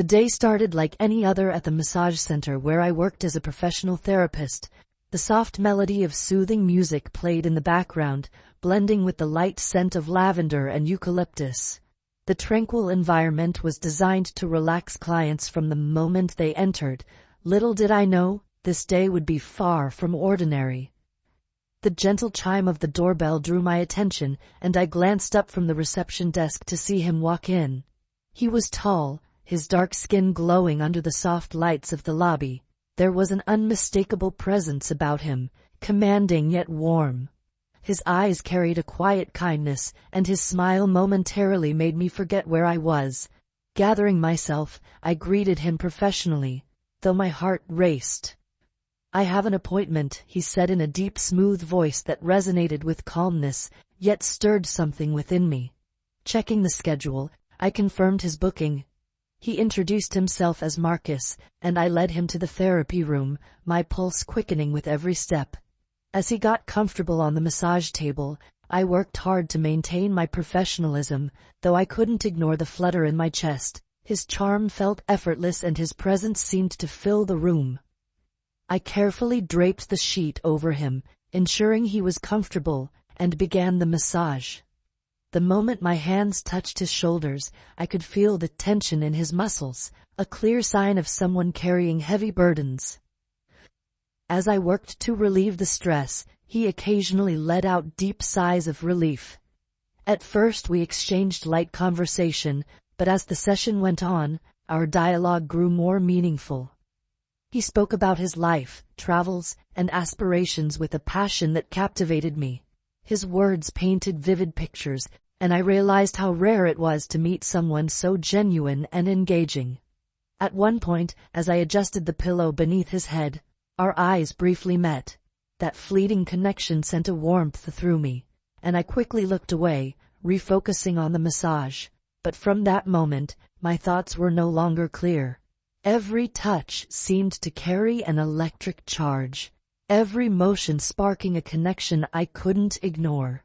The day started like any other at the massage center where I worked as a professional therapist. The soft melody of soothing music played in the background, blending with the light scent of lavender and eucalyptus. The tranquil environment was designed to relax clients from the moment they entered. Little did I know, this day would be far from ordinary. The gentle chime of the doorbell drew my attention, and I glanced up from the reception desk to see him walk in. He was tall, his dark skin glowing under the soft lights of the lobby. There was an unmistakable presence about him, commanding yet warm. His eyes carried a quiet kindness, and his smile momentarily made me forget where I was. Gathering myself, I greeted him professionally, though my heart raced. "I have an appointment," he said in a deep, smooth voice that resonated with calmness, yet stirred something within me. Checking the schedule, I confirmed his booking. He introduced himself as Marcus, and I led him to the therapy room, my pulse quickening with every step. As he got comfortable on the massage table, I worked hard to maintain my professionalism, though I couldn't ignore the flutter in my chest. His charm felt effortless and his presence seemed to fill the room. I carefully draped the sheet over him, ensuring he was comfortable, and began the massage. The moment my hands touched his shoulders, I could feel the tension in his muscles, a clear sign of someone carrying heavy burdens. As I worked to relieve the stress, he occasionally let out deep sighs of relief. At first we exchanged light conversation, but as the session went on, our dialogue grew more meaningful. He spoke about his life, travels, and aspirations with a passion that captivated me. His words painted vivid pictures, and I realized how rare it was to meet someone so genuine and engaging. At one point, as I adjusted the pillow beneath his head, our eyes briefly met. That fleeting connection sent a warmth through me, and I quickly looked away, refocusing on the massage. But from that moment, my thoughts were no longer clear. Every touch seemed to carry an electric charge, every motion sparking a connection I couldn't ignore.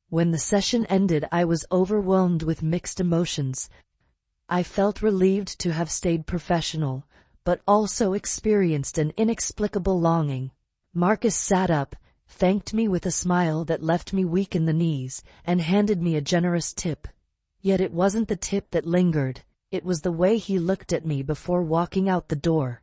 When the session ended, I was overwhelmed with mixed emotions. I felt relieved to have stayed professional, but also experienced an inexplicable longing. Marcus sat up, thanked me with a smile that left me weak in the knees, and handed me a generous tip. Yet it wasn't the tip that lingered, it was the way he looked at me before walking out the door.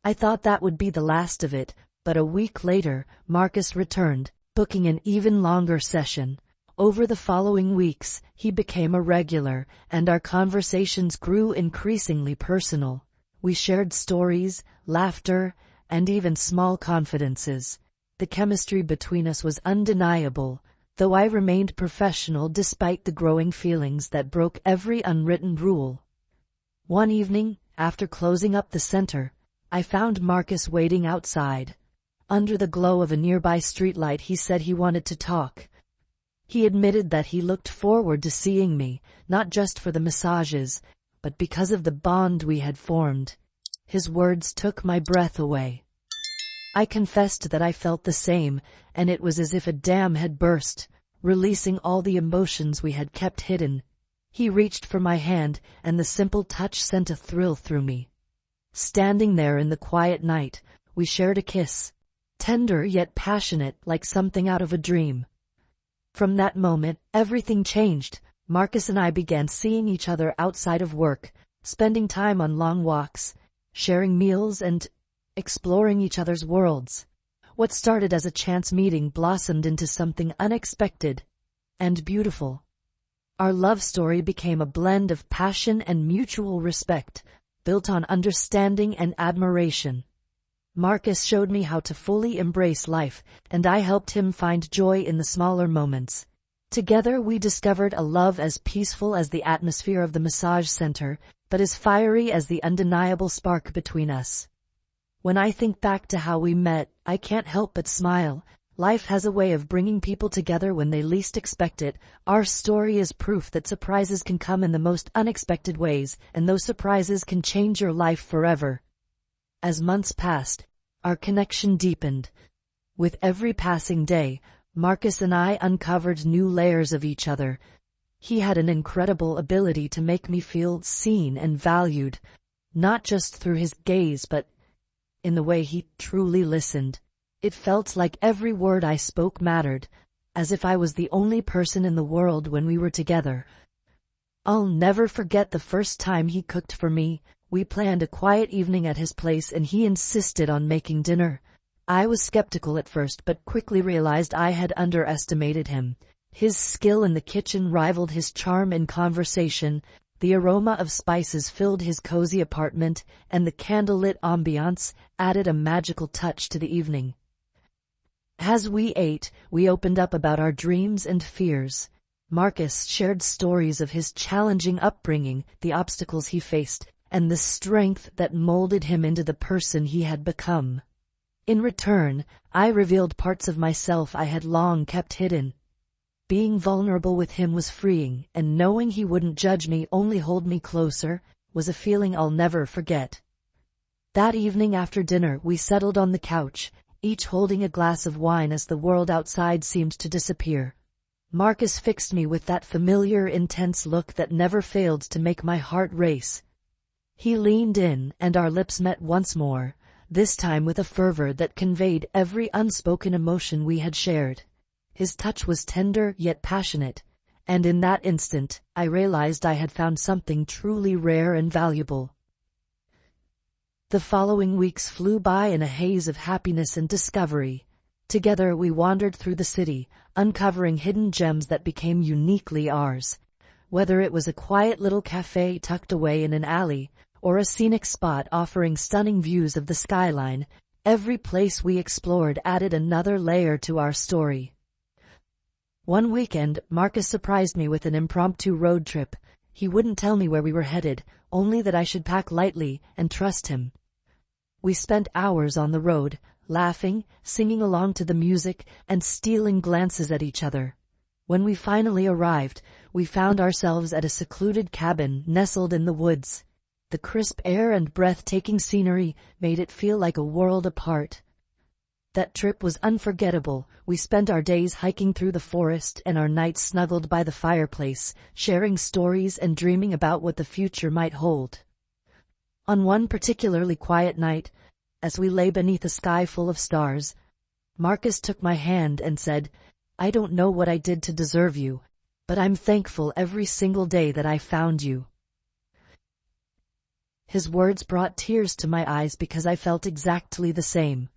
I thought that would be the last of it, but a week later, Marcus returned, booking an even longer session. Over the following weeks, he became a regular, and our conversations grew increasingly personal. We shared stories, laughter, and even small confidences. The chemistry between us was undeniable, though I remained professional despite the growing feelings that broke every unwritten rule. One evening, after closing up the center, I found Marcus waiting outside. Under the glow of a nearby streetlight, he said he wanted to talk. He admitted that he looked forward to seeing me, not just for the massages, but because of the bond we had formed. His words took my breath away. I confessed that I felt the same, and it was as if a dam had burst, releasing all the emotions we had kept hidden. He reached for my hand, and the simple touch sent a thrill through me. Standing there in the quiet night, we shared a kiss, tender yet passionate, like something out of a dream. From that moment, everything changed. Marcus and I began seeing each other outside of work, spending time on long walks, sharing meals, and exploring each other's worlds. What started as a chance meeting blossomed into something unexpected and beautiful. Our love story became a blend of passion and mutual respect, built on understanding and admiration. Marcus showed me how to fully embrace life, and I helped him find joy in the smaller moments. Together we discovered a love as peaceful as the atmosphere of the massage center, but as fiery as the undeniable spark between us. When I think back to how we met, I can't help but smile. Life has a way of bringing people together when they least expect it. Our story is proof that surprises can come in the most unexpected ways, and those surprises can change your life forever. As months passed, our connection deepened. With every passing day, Marcus and I uncovered new layers of each other. He had an incredible ability to make me feel seen and valued, not just through his gaze but in the way he truly listened. It felt like every word I spoke mattered, as if I was the only person in the world when we were together. I'll never forget the first time he cooked for me. We planned a quiet evening at his place and he insisted on making dinner. I was skeptical at first but quickly realized I had underestimated him. His skill in the kitchen rivaled his charm in conversation. The aroma of spices filled his cozy apartment, and the candlelit ambiance added a magical touch to the evening. As we ate, we opened up about our dreams and fears. Marcus shared stories of his challenging upbringing, the obstacles he faced, and the strength that molded him into the person he had become. In return, I revealed parts of myself I had long kept hidden. Being vulnerable with him was freeing, and knowing he wouldn't judge me, only hold me closer, was a feeling I'll never forget. That evening after dinner, we settled on the couch, each holding a glass of wine as the world outside seemed to disappear. Marcus fixed me with that familiar, intense look that never failed to make my heart race. He leaned in, and our lips met once more, this time with a fervor that conveyed every unspoken emotion we had shared. His touch was tender yet passionate, and in that instant, I realized I had found something truly rare and valuable. The following weeks flew by in a haze of happiness and discovery. Together we wandered through the city, uncovering hidden gems that became uniquely ours. Whether it was a quiet little cafe tucked away in an alley, or a scenic spot offering stunning views of the skyline, every place we explored added another layer to our story. One weekend, Marcus surprised me with an impromptu road trip. He wouldn't tell me where we were headed, only that I should pack lightly and trust him. We spent hours on the road, laughing, singing along to the music, and stealing glances at each other. When we finally arrived, we found ourselves at a secluded cabin nestled in the woods. The crisp air and breathtaking scenery made it feel like a world apart. That trip was unforgettable. We spent our days hiking through the forest and our nights snuggled by the fireplace, sharing stories and dreaming about what the future might hold. On one particularly quiet night, as we lay beneath a sky full of stars, Marcus took my hand and said, "I don't know what I did to deserve you, but I'm thankful every single day that I found you." His words brought tears to my eyes because I felt exactly the same.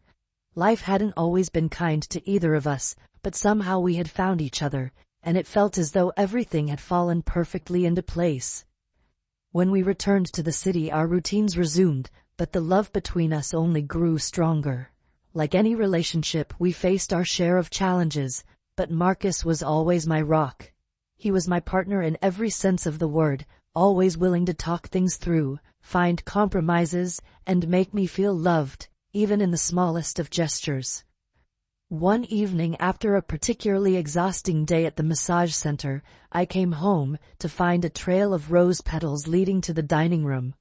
Life hadn't always been kind to either of us, but somehow we had found each other, and it felt as though everything had fallen perfectly into place. When we returned to the city, our routines resumed, but the love between us only grew stronger. Like any relationship, we faced our share of challenges, but Marcus was always my rock. He was my partner in every sense of the word, always willing to talk things through, find compromises, and make me feel loved, even in the smallest of gestures. One evening after a particularly exhausting day at the massage center, I came home to find a trail of rose petals leading to the dining room.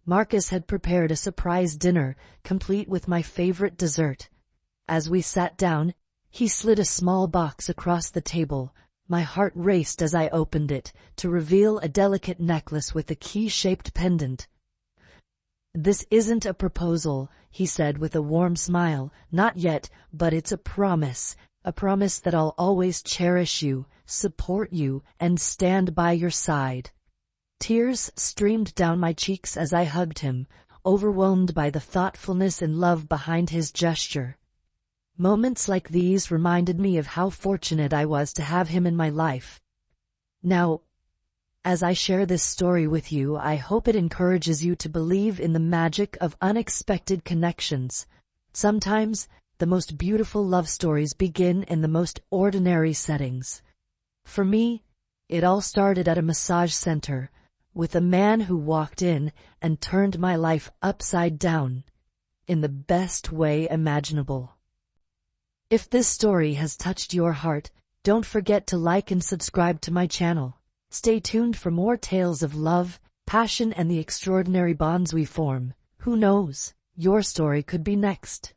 Marcus had prepared a surprise dinner, complete with my favorite dessert. As we sat down, he slid a small box across the table. My heart raced as I opened it, to reveal a delicate necklace with a key-shaped pendant. "This isn't a proposal," he said with a warm smile. "Not yet, but it's a promise that I'll always cherish you, support you, and stand by your side." Tears streamed down my cheeks as I hugged him, overwhelmed by the thoughtfulness and love behind his gesture. Moments like these reminded me of how fortunate I was to have him in my life. Now, as I share this story with you, I hope it encourages you to believe in the magic of unexpected connections. Sometimes, the most beautiful love stories begin in the most ordinary settings. For me, it all started at a massage center, with a man who walked in and turned my life upside down, in the best way imaginable. If this story has touched your heart, don't forget to like and subscribe to my channel. Stay tuned for more tales of love, passion, and the extraordinary bonds we form. Who knows, your story could be next.